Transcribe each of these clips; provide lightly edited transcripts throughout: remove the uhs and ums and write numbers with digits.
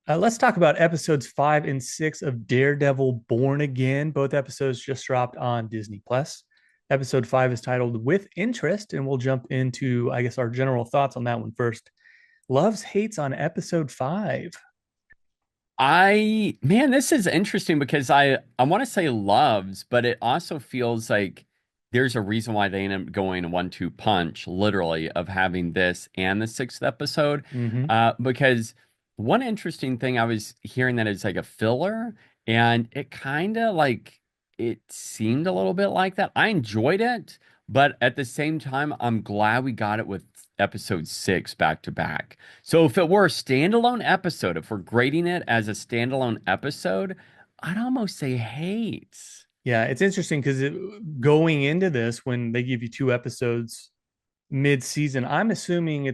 Let's talk about episodes 5 and 6 of Daredevil Born Again. Both episodes just dropped on Disney Plus. Episode 5 is titled With Interest, and we'll jump into, I guess, our general thoughts on that one first. Loves, hates on episode 5. Man, this is interesting because I want to say loves, but it also feels like there's a reason why they end up going 1-2 punch, literally, of having this and the sixth episode. Mm-hmm. Because one interesting thing I was hearing that it's like a filler, and it kind of like it seemed a little bit like that. I enjoyed it, but at the same time, I'm glad we got it with episode 6 back to back. So if it were a standalone episode, if we're grading it as a standalone episode, I'd almost say hates. Yeah, it's interesting because going into this, when they give you 2 episodes mid-season, I'm assuming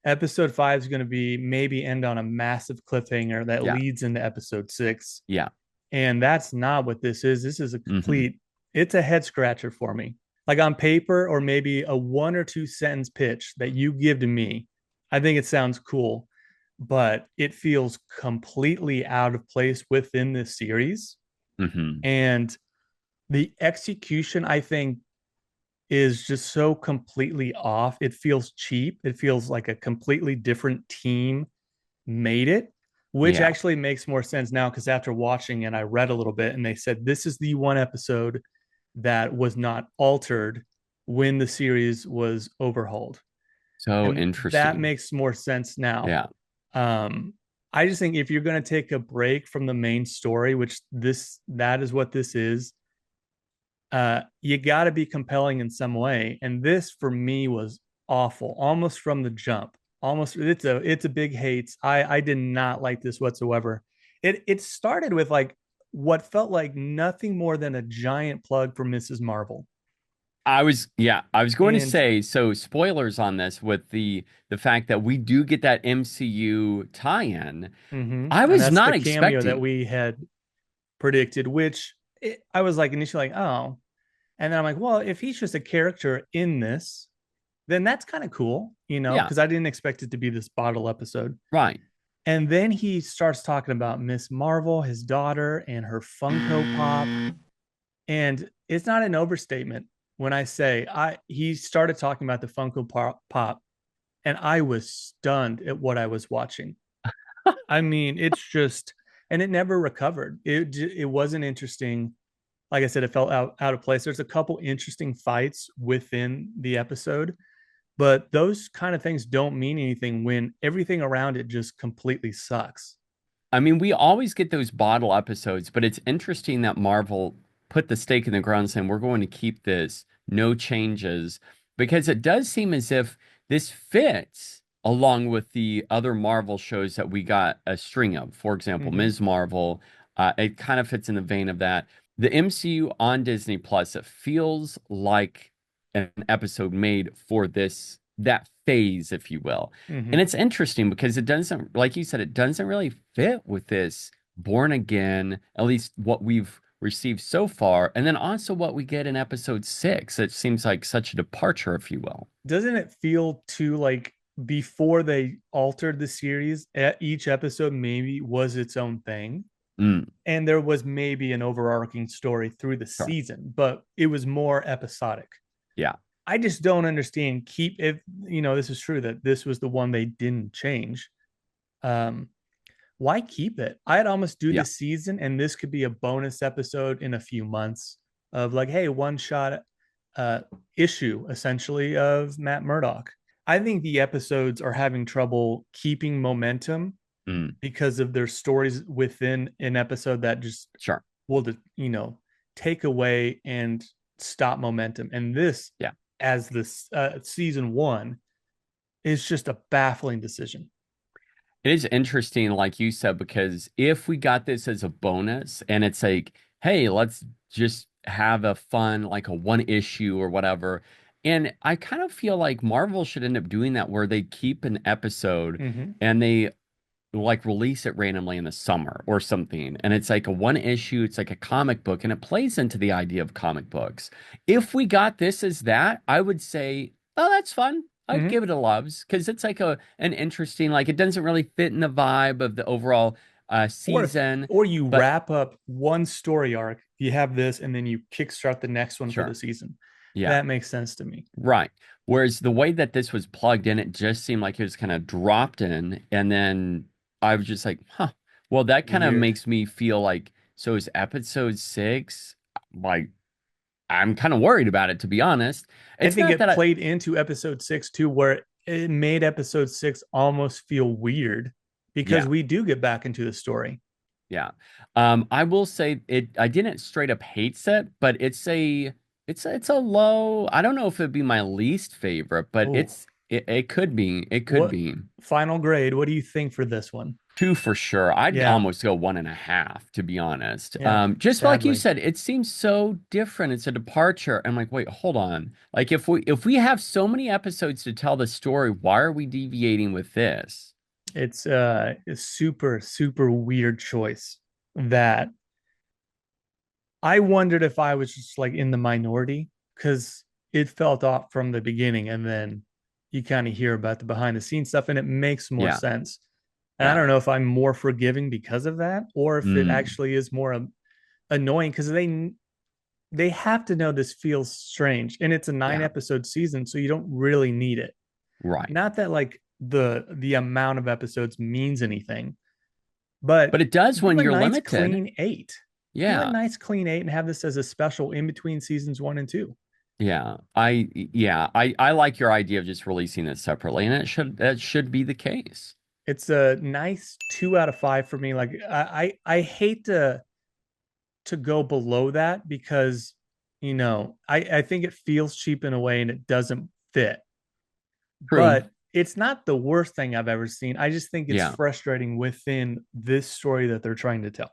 episode 5 is gonna be maybe end on a massive cliffhanger that Yeah. leads into episode 6. Yeah. And that's not what this is. This is a Hmm. complete, it's a head scratcher for me. Like on paper, or maybe a 1 or 2 sentence pitch that you give to me, I think it sounds cool, but it feels completely out of place within this series. Hmm. And the execution, I think, is just so completely off. It feels cheap. It feels like a completely different team made it, which Yeah. actually makes more sense now because after watching it, I read a little bit and they said this is the one episode that was not altered when the series was overhauled. So And that interesting. makes more sense now. Yeah. Um, I just think if you're going to take a break from the main story, which that is what this is, you got to be compelling in some way. And this for me was awful, almost from the jump. Almost, it's a big hates. I did not like this whatsoever. It started with like what felt like nothing more than a giant plug for Mrs. Marvel, I was going to and say, so spoilers on this with the fact that we do get that MCU tie-in. I and was that's the not cameo that expecting. we had predicted. I was like initially like, oh, and then I'm like, well, if he's just a character in this, then that's kind of cool, Yeah, because I didn't expect it to be this bottle episode. right. And then he starts talking about Miss Marvel, his daughter, and her Funko Pop. And it's not an overstatement when I say he started talking about the Pop, and I was stunned at what I was watching. I mean, it's just, and it never recovered. It wasn't interesting. Like I said, it felt out of place. There's a couple interesting fights within the episode, but those kind of things don't mean anything when everything around it just completely sucks. I mean, we always get those bottle episodes, but it's interesting that Marvel put the stake in the ground saying we're going to keep this, no changes, because it does seem as if this fits along with the other Marvel shows that we got a string of. For example, Mm-hmm. Ms. Marvel, it kind of fits in the vein of that. The MCU on Disney Plus, it feels like an episode made for that phase, if you will. And Mm-hmm. it's interesting because it doesn't, like you said, it doesn't really fit with this born again, at least what we've received so far. And then also what we get in episode 6. It seems like such a departure, if you will. Doesn't it feel too like before they altered the series, each episode maybe was its own thing? Mm, And there was maybe an overarching story through the sure. season, but it was more episodic. Yeah. I just don't understand. Keep if this is true that this was the one they didn't change. Um, why keep it? I'd almost do Yeah. this season, and this could be a bonus episode in a few months of like, hey, one shot uh, issue essentially of Matt Murdock. I think the episodes are having trouble keeping momentum Mm, because of their stories within an episode that just sure. will, take away and stop momentum. And this, Yeah. as this season one, is just a baffling decision. It is interesting, like you said, because if we got this as a bonus and it's like, hey, let's just have a fun, like a one issue or whatever. And I kind of feel like Marvel should end up doing that where they keep an episode Mm-hmm. and they like release it randomly in the summer or something. And it's like a one issue, it's like a comic book, and it plays into the idea of comic books. If we got this as that, I would say, oh, that's fun. I'd Mhm. give it a loves because it's like an interesting, like it doesn't really fit in the vibe of the overall Or if season, or you but wrap up one story arc, you have this, and then you kickstart the next one for the sure. season. Yeah. That makes sense to me. Right. Whereas the way that this was plugged in, it just seemed like it was kind of dropped in. And then I was just like, huh. Well, that kind of Weird. makes me feel like, so is episode six? Like, I'm kind of worried about it, to be honest. I It's think not it that I, played into episode 6 too, where it made episode 6 almost feel weird because yeah, we do get back into the story. yeah. I will say it, I didn't straight up hate it, but it's a low, I don't know if it'd be my least favorite, but Oh, it could be, it could what be. final grade? What do you think for this one? Two for sure. I'd Yeah, almost go 1.5, to be honest. yeah, Just like you sadly. said, it seems so different. It's a departure. I'm like, wait, hold on. Like if we have so many episodes to tell the story, why are we deviating with this? It's a super, super weird choice that I wondered if I was just like in the minority because it felt off from the beginning, and then you kind of hear about the behind the scenes stuff, and it makes more Yeah, sense. And I yeah. don't know if I'm more forgiving because of that, or if it Mm, actually is more annoying because they have to know this feels strange, and it's a nine yeah, episode season, so you don't really need it. right. Not that like the amount of episodes means anything, but But it does do when a you're nice limited. clean eight. Do a Yeah, nice clean eight and have this as a special in between seasons one and two. yeah. I like your idea of just releasing it separately, and that should be the case. It's a nice 2 out of 5 for me. Like I hate to go below that because I think it feels cheap in a way and it doesn't fit. True. But it's not the worst thing I've ever seen. I just think it's Yeah. frustrating within this story that they're trying to tell.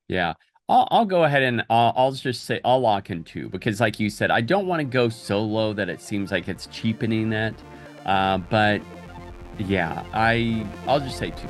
Yeah. I'll go ahead and I'll just say I'll lock in two because, like you said, I don't want to go so low that it seems like it's cheapening it. But yeah, I'll just say two.